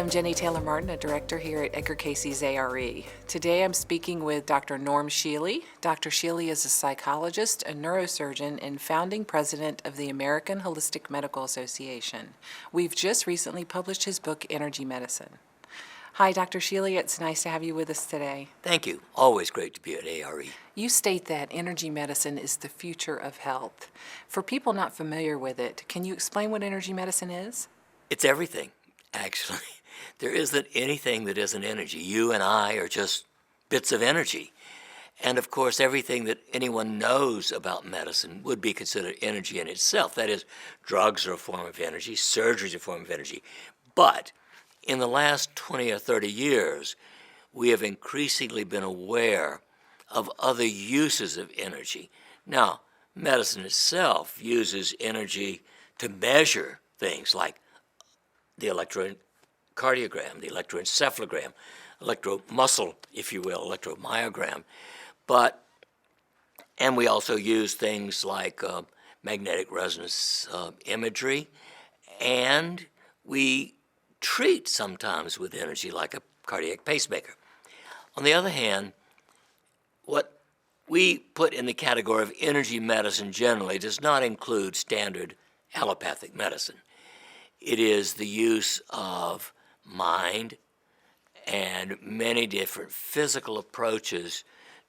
I'm Jennie Taylor-Martin, a director here at Edgar Cayce's A.R.E. Today I'm speaking with Dr. Norm Shealy. Dr. Shealy is a psychologist, a neurosurgeon, and founding president of the American Holistic Medical Association. We've just recently published his book, Energy Medicine. Hi, Dr. Shealy. It's nice to have you with us today. Thank you. Always great to be at A.R.E. You state that energy medicine is the future of health. For people not familiar with it, can you explain what energy medicine is? It's everything, actually. There isn't anything that isn't energy. You and I are just bits of energy. And of course, everything that anyone knows about medicine would be considered energy in itself. That is, drugs are a form of energy, surgery is a form of energy. But in the last 20 or 30 years, we have increasingly been aware of other uses of energy. Now, medicine itself uses energy to measure things like the electrocardiogram, the electroencephalogram, electromuscle, if you will, electromyogram. And we also use things like magnetic resonance imagery, and we treat sometimes with energy like a cardiac pacemaker. On the other hand, what we put in the category of energy medicine generally does not include standard allopathic medicine. It is the use of mind and many different physical approaches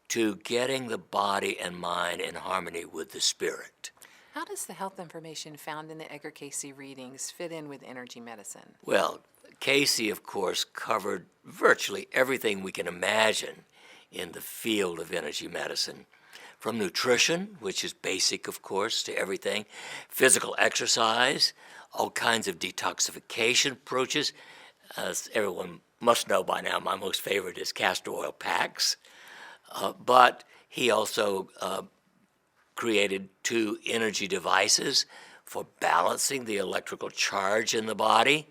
to getting the body and mind in harmony with the spirit. How does the health information found in the Edgar Cayce readings fit in with energy medicine? Well, Cayce, of course, covered virtually everything we can imagine in the field of energy medicine, from nutrition, which is basic, of course, to everything, physical exercise, all kinds of detoxification approaches. As everyone must know by now, my most favorite is castor oil packs. But he also created 2 energy devices for balancing the electrical charge in the body.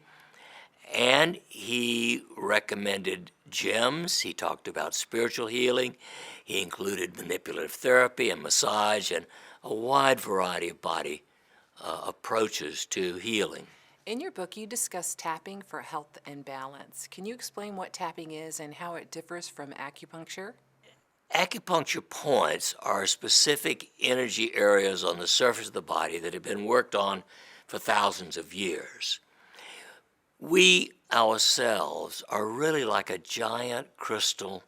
And he recommended gems. He talked about spiritual healing. He included manipulative therapy and massage and a wide variety of body approaches to healing. In your book, you discuss tapping for health and balance. Can you explain what tapping is and how it differs from acupuncture? Acupuncture points are specific energy areas on the surface of the body that have been worked on for thousands of years. We ourselves are really like a giant crystal,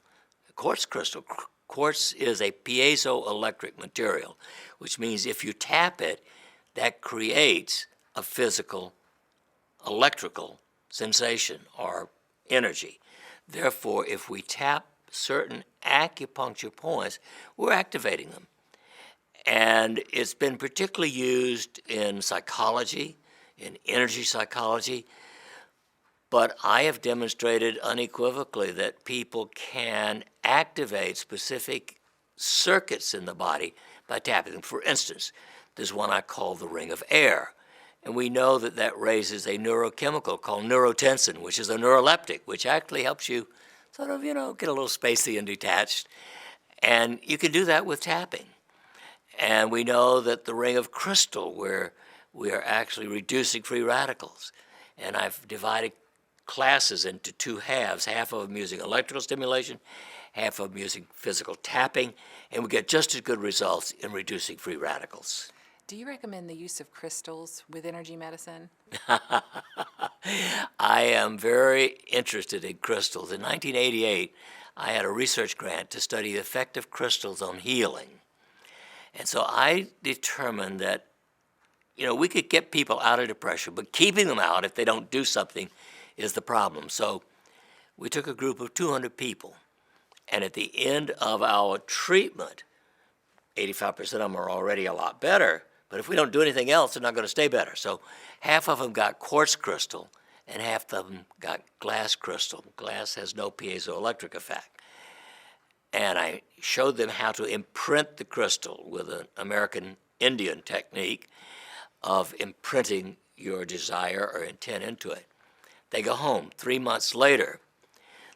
quartz crystal. Quartz is a piezoelectric material, which means if you tap it, that creates a physical electrical sensation or energy. Therefore, if we tap certain acupuncture points, we're activating them. And it's been particularly used in psychology, in energy psychology, but I have demonstrated unequivocally that people can activate specific circuits in the body by tapping them. For instance, there's one I call the ring of air. And we know that that raises a neurochemical called neurotensin, which is a neuroleptic, which actually helps you sort of, get a little spacey and detached. And you can do that with tapping. And we know that the ring of crystal, where we are actually reducing free radicals. And I've divided classes into 2 halves, half of them using electrical stimulation, half of them using physical tapping, and we get just as good results in reducing free radicals. Do you recommend the use of crystals with energy medicine? I am very interested in crystals. In 1988, I had a research grant to study the effect of crystals on healing. And so I determined that, we could get people out of depression, but keeping them out if they don't do something is the problem. So we took a group of 200 people, and at the end of our treatment, 85% of them are already a lot better. But if we don't do anything else, they're not going to stay better. So half of them got quartz crystal, and half of them got glass crystal. Glass has no piezoelectric effect. And I showed them how to imprint the crystal with an American Indian technique of imprinting your desire or intent into it. They go home. 3 months later,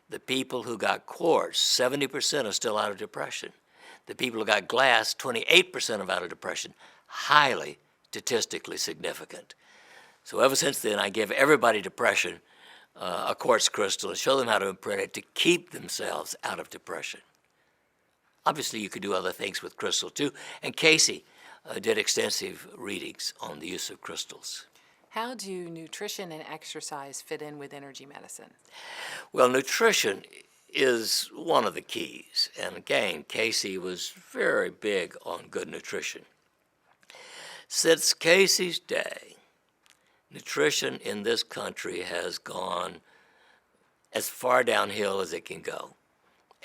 the people who got quartz, 70% are still out of depression. The people who got glass, 28% are out of depression. Highly statistically significant. So ever since then, I give everybody depression a quartz crystal and show them how to imprint it to keep themselves out of depression. Obviously, you could do other things with crystal too, and Cayce did extensive readings on the use of crystals. How do nutrition and exercise fit in with energy medicine? Well, nutrition is one of the keys, and again, Cayce was very big on good nutrition. Since Cayce's day, nutrition in this country has gone as far downhill as it can go.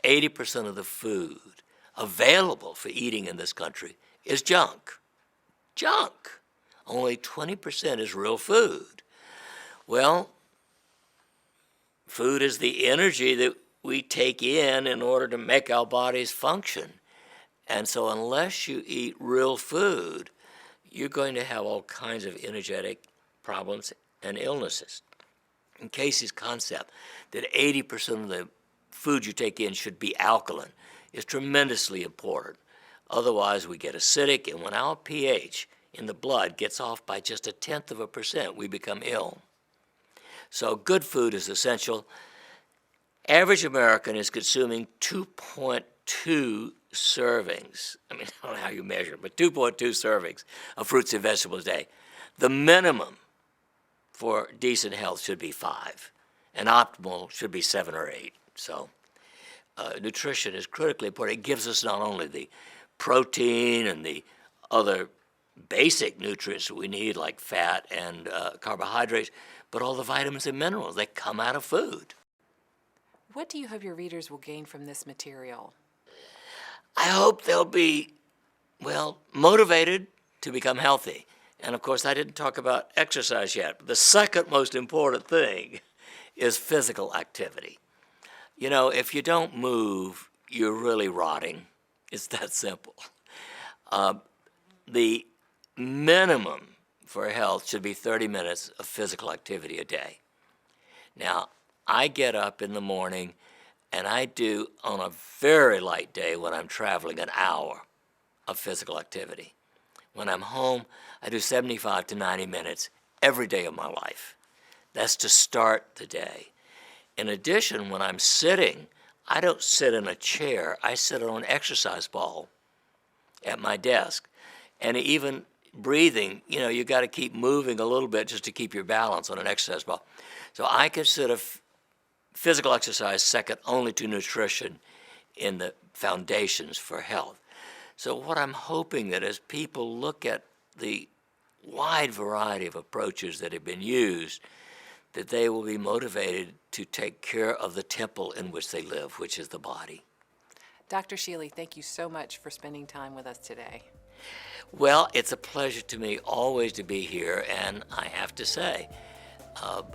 80% of the food available for eating in this country is junk. Junk. Only 20% is real food. Well, food is the energy that we take in order to make our bodies function. And so unless you eat real food, you're going to have all kinds of energetic problems and illnesses. And Cayce's concept that 80% of the food you take in should be alkaline is tremendously important. Otherwise, we get acidic, and when our pH in the blood gets off by just 0.1%, we become ill. So good food is essential. Average American is consuming 2.2 servings. I mean, I don't know how you measure it, but 2.2 servings of fruits and vegetables a day. The minimum for decent health should be 5, and optimal should be 7 or 8. So nutrition is critically important. It gives us not only the protein and the other basic nutrients that we need, like fat and carbohydrates, but all the vitamins and minerals that come out of food. What do you hope your readers will gain from this material? I hope they'll be, well, motivated to become healthy. And of course, I didn't talk about exercise yet. The second most important thing is physical activity. You know, if you don't move, you're really rotting. It's that simple. The minimum for health should be 30 minutes of physical activity a day. Now, I get up in the morning and I do, on a very light day when I'm traveling, an hour of physical activity. When I'm home, I do 75 to 90 minutes every day of my life. That's to start the day. In addition, when I'm sitting, I don't sit in a chair. I sit on an exercise ball at my desk. And even breathing, you know, you got to keep moving a little bit just to keep your balance on an exercise ball. So I consider physical exercise second only to nutrition in the foundations for health. So what I'm hoping that as people look at the wide variety of approaches that have been used, that they will be motivated to take care of the temple in which they live, which is the body. Dr. Shealy, thank you so much for spending time with us today. Well, it's a pleasure to me always to be here, and I have to say,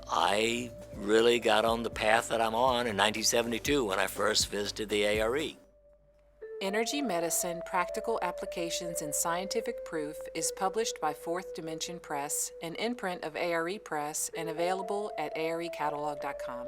I really got on the path that I'm on in 1972 when I first visited the A.R.E. Energy Medicine, Practical Applications and Scientific Proof is published by Fourth Dimension Press, an imprint of A.R.E. Press, and available at arecatalog.com.